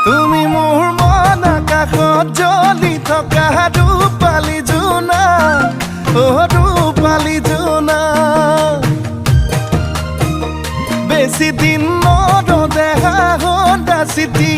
তুমি মোৰ মন আকাশত জ্বলি থকা ৰূপালী জোনা, ৰূপালী জোনা। বেছি দিন নৰদেহা সদা চিঠি